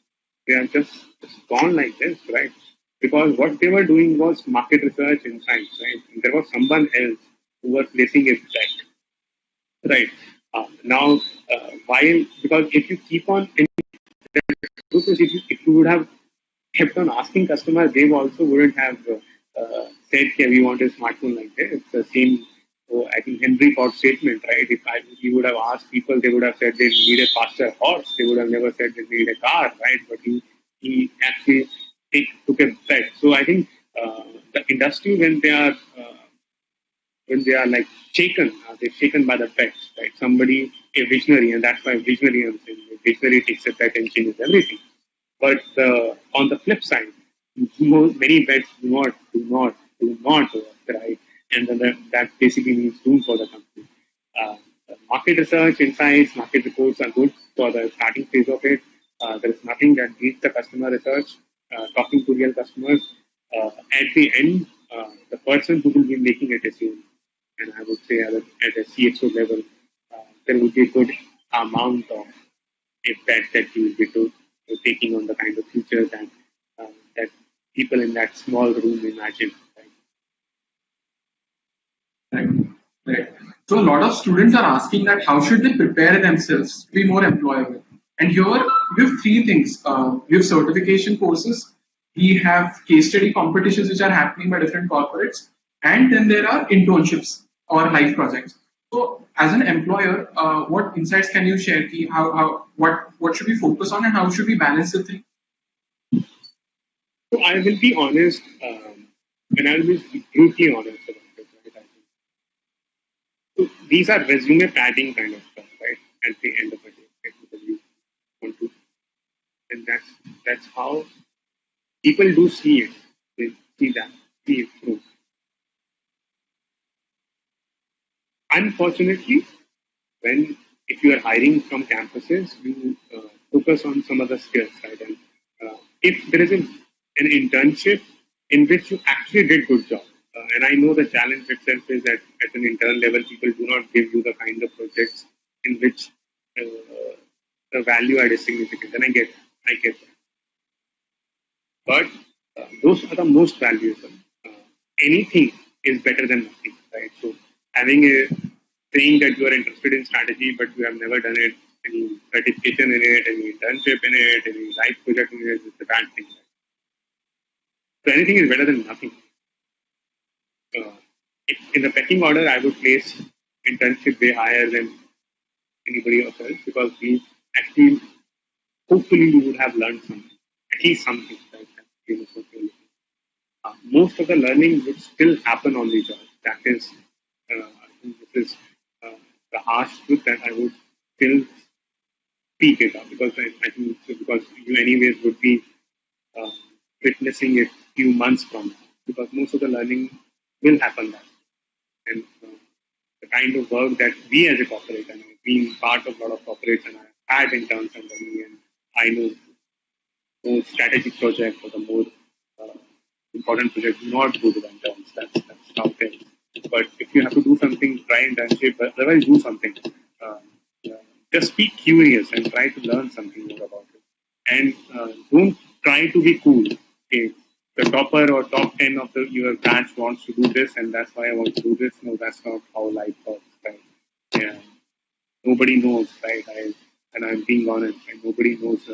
They are just gone like this, right? Because what they were doing was market research insights, right? There was someone else who was placing a bet. Right. Now, while because if you keep on, truth is, if you would have kept on asking customers, they also wouldn't have said, "Okay, we want a smartphone like this." It's the same. I think Henry Ford statement, right? He would have asked people, they would have said they need a faster horse. They would have never said they need a car, right? But he actually took a bet. So I think the industry when they are like shaken, they're shaken by the facts, right? Somebody, a visionary, and that's why visionary, I'm saying, a visionary takes a bet and changes everything. But on the flip side, many bets do not work, right? And then that basically means doom for the company. Uh, Market research, insights, market reports are good for the starting phase of it. There is nothing that beats the customer research, talking to real customers. At the end, the person who will be making a decision, and I would say at a CXO level, there would be a good amount of a bet that you will be taking on the kind of future that people in that small room imagine. Right? Right. Right. So a lot of students are asking that how should they prepare themselves to be more employable? And here we have three things. We have certification courses, we have case study competitions which are happening by different corporates, and then there are internships or life projects. So as an employer, what insights can you share? What should we focus on and how should we balance the three? So I will be honest, and I will be brutally honest about it. Right? So these are resume padding kind of stuff, right? At the end of the day, right? Because you want to, and that's how. People do see it. They see that, see it through. Unfortunately, when if you are hiring from campuses, you focus on some other skills, right? And if there is an internship in which you actually did good job, and I know the challenge itself is that at an internal level, people do not give you the kind of projects in which the value add is significant, and I get that. But those are the most valuable. Uh, Anything is better than nothing, right? So having a saying that you are interested in strategy, but you have never done it, any certification in it, any internship in it, any life project in it, is a bad thing. Right? So anything is better than nothing. Uh, if in the pecking order, I would place internship way higher than anybody else because we actually, hopefully, you would have learned something, at least something, right? Most of the learning would still happen on the job. That is, I think this is the harsh truth that I would still speak it up because I think because you anyways would be uh, witnessing it few months from now because most of the learning will happen that and the kind of work that we as a corporate and I've been part of a lot of corporates and I had interns under me and I know more strategic project or the more uh, important project do not go to the interns. That's how it is. But if you have to do something, try internship, but otherwise do something. Uh, uh, just be curious and try to learn something more about it. And don't try to be cool. Okay, the topper or top 10 of your batch wants to do this, and that's why I want to do this. No, that's not how life works. Right? Yeah, nobody knows, right? And I'm being honest, and nobody knows.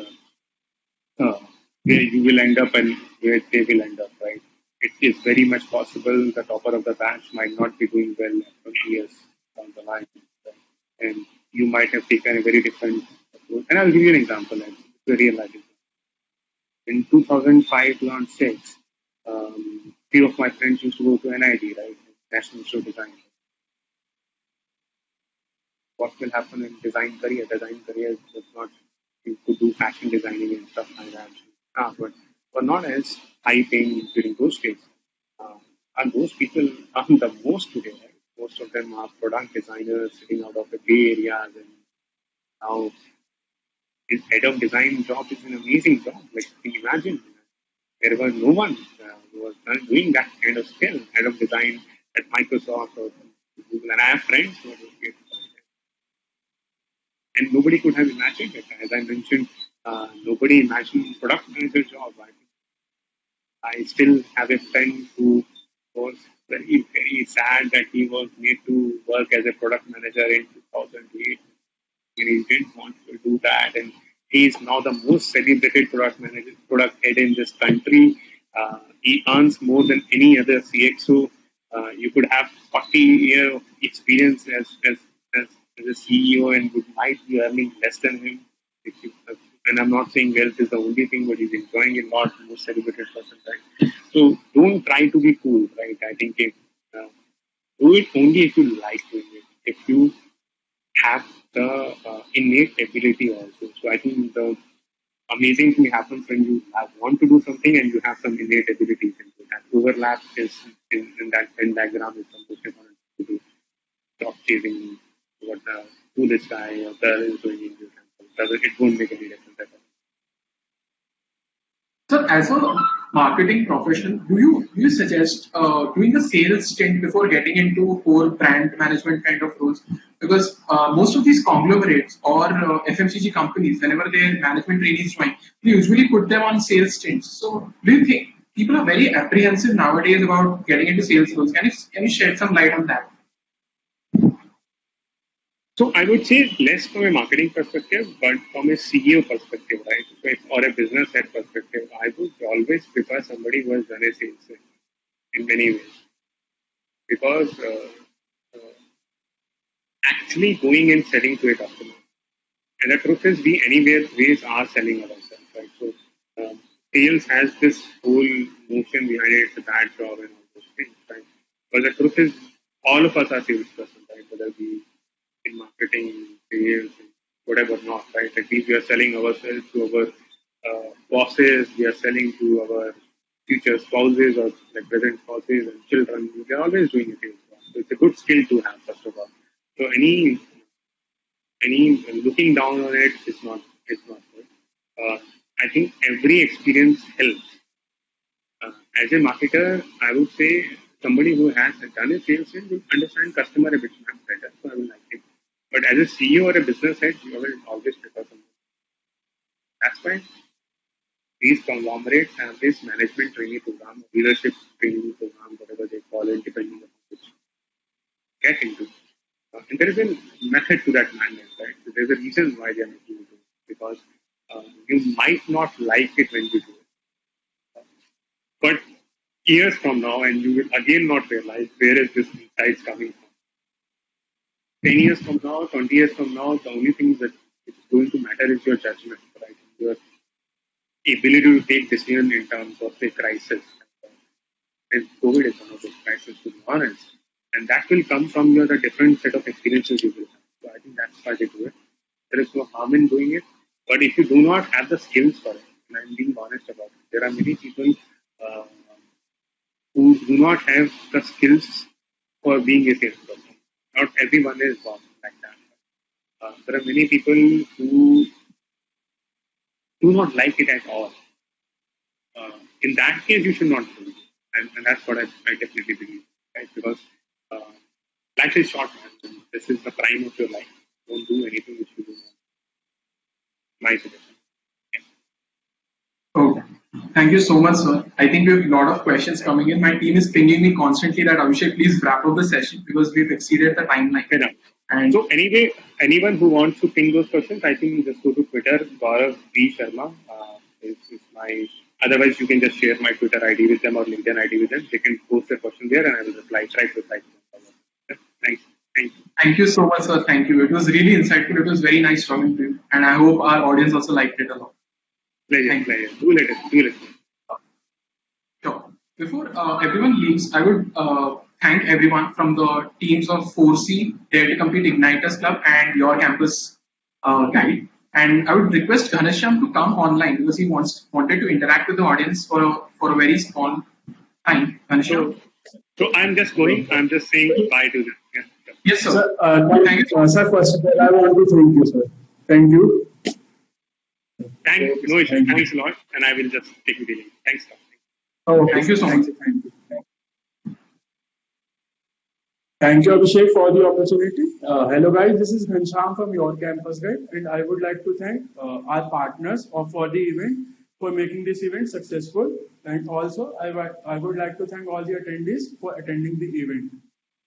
Where you will end up and where they will end up, right? It is very much possible the topper of the batch might not be doing well 20 years down the line. Right? And you might have taken a very different approach. And I'll give you an example, like a real life example. In 2005, 2006, few of my friends used to go to NID, right? National Institute of Design. What will happen in design career? Design career was not you could do fashion designing and stuff like that. But not as high paying during those days. Uh, and those people are the most today. Right? Most of them are product designers sitting out of the Bay Areas, and now his head of design job is an amazing job. Like can you imagine, there was no one who was doing that kind of skill, head of design at Microsoft or Google. And I have friends who are doing it and nobody could have imagined it. As I mentioned, nobody imagined product manager job. I still have a friend who was very sad that he was made to work as a product manager in 2008, and he didn't want to do that. And he is now the most celebrated product manager, product head in this country. He earns more than any other CXO. You could have 40 years of experience as, as a CEO and would might be earning less than him. If you, and I'm not saying wealth is the only thing, but he's enjoying it not the most celebrated person, right? So don't try to be cool, right? I think uh, do it only if you like doing it. If you have the innate ability also. So I think the amazing thing happens when you want to do something and you have some innate abilities. And so that overlap is in that Venn diagram is the most important to do. Stop chasing what the foolish guy or girl is doing in this example. It won't make any difference at all. So, as a marketing professional, do you suggest doing a sales stint before getting into core brand management kind of roles? Because most of these conglomerates or FMCG companies, whenever their management trainees join, they usually put them on sales stints. So, do you think people are very apprehensive nowadays about getting into sales roles? Can you shed some light on that? So I would say less from a marketing perspective, but from a CEO perspective, right? So or a business head perspective, I would always prefer somebody who has done a sales in many ways because actually going and selling to a customer. And the truth is, we anywhere ways are selling ourselves, right? So sales has this whole notion behind it, it's a bad job and all those things, right? But the truth is, all of us are salesperson, right? Whether we in marketing, sales, whatever not, right? At least we are selling ourselves to our bosses, we are selling to our future spouses or like present spouses and children. We are always doing it. So it's a good skill to have, first of all. So any looking down on it is not good. I think every experience helps. As a marketer, I would say somebody who has done a sales will understand customer a bit much better, so I will like it. But as a CEO or a business head, you will always prefer something. That's why these conglomerates have this management training program, leadership training program, whatever they call it, depending on which get into. And there is a method to that madness, right? So there's a reason why they are making you do it. Because you might not like it when you do it. But years from now, and you will again not realize where is this insights coming from. 10 years from now, 20 years from now, the only thing that is going to matter is your judgment, right? Your ability to take decision in terms of a crisis. And COVID is one of those crises, to be honest. And that will come from the different set of experiences you will have. So I think that's why they do it. There is no harm in doing it. But if you do not have the skills for it, and I'm being honest about it, there are many people uh, who do not have the skills for being a salesperson. Not everyone is born like that. There are many people who do not like it at all. In that case, you should not do it. And that's what I definitely believe, right? Because uh, life is short, man. This is the prime of your life. Don't do anything which you do not. My suggestion. Okay. Thank you so much, sir. I think we have a lot of questions coming in. My team is pinging me constantly that Abhishek, please wrap up the session because we've exceeded the timeline. Yeah. And So anyway, anyone who wants to ping those questions, I think just go to Twitter. Gaurav B Sharma is my. Otherwise, you can just share my Twitter ID with them or LinkedIn ID with them. They can post their question there, and I will reply. Try to reply to them. Yeah. Thanks. Thank you. thank you so much, sir. Thank you. It was really insightful. It was very nice talking to you. And I hope our audience also liked it a lot. Pleasure. Thank you. Pleasure. Do let it. Do let it. Sure. Before everyone leaves, I would thank everyone from the teams of 4C, Dare to Compete Igniters Club, and Your Campus Guide. And I would request Ghanshyam to come online because he wanted to interact with the audience for a very small time. Ghanshyam? So, so I'm just going. I'm just saying bye to them. Yeah. Yes, sir. Sir, Thank you. sir, first of all, I want to thank you, sir. Thank you. Thanks. No issue. Thank you. Thanks a lot. And I will just take the link. Thanks. Sir. Oh, Thank you so thank much. you. Thank you. Thank you, Abhishek, for the opportunity. Hello, guys. This is Ghanshyam from Your Campus Guide, and I would like to thank our partners for the event for making this event successful. And also, I would like to thank all the attendees for attending the event.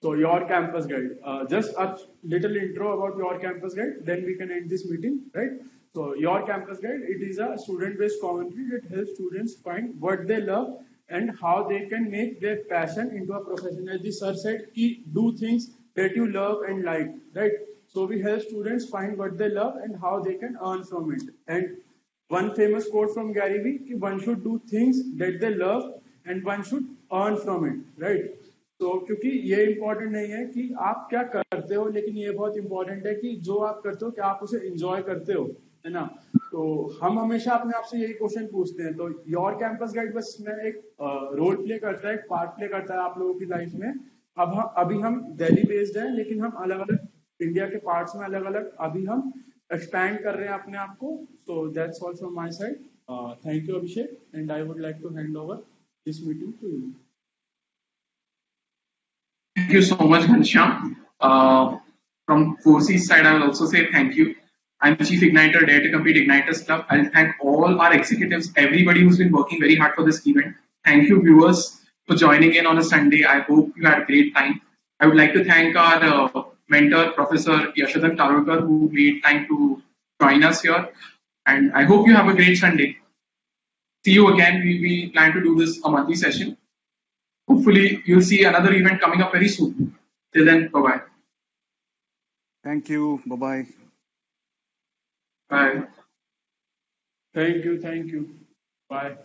So, Your Campus Guide. Just a little intro about Your Campus Guide, then we can end this meeting, right? So, Your Campus Guide, it is a student-based commentary that helps students find what they love and how they can make their passion into a profession. As the sir said, do things that you love and like, right? So we help students find what they love and how they can earn from it. And one famous quote from Gary Vee, one should do things that they love and one should earn from it, right? तो क्योंकि ये important नहीं है कि आप क्या करते हो, लेकिन ये बहुत इम्पोर्टेंट है कि जो आप करते हो क्या आप उसे एंजॉय करते हो, है ना? तो हम हमेशा अपने आप से यही क्वेश्चन पूछते हैं. तो योर कैंपस गाइड बस में एक रोल प्ले करता है, एक पार्ट प्ले करता है आप लोगों की लाइफ में. अभी हम दिल्ली बेस्ड हैं, लेकिन हम अलग अलग इंडिया के पार्ट्स में अलग अलग अभी हम एक्सपैंड कर रहे हैं अपने आप को. So that's all from my side. Thank you Abhishek, and I would like to hand over this meeting to you. Thank you so much, Ghanshyam. From 4C's side, I will also say thank you. I'm Chief Igniter, Dare to Compete Igniters Club. I'll thank all our executives, everybody who's been working very hard for this event. Thank you, viewers, for joining in on a Sunday. I hope you had a great time. I would like to thank our mentor, Professor Yashodhan Tarokar, who made time to join us here. And I hope you have a great Sunday. See you again. We plan to do this a monthly session. Hopefully, you'll see another event coming up very soon. Till then, bye-bye. Thank you. Bye-bye. Bye. Thank you. Bye.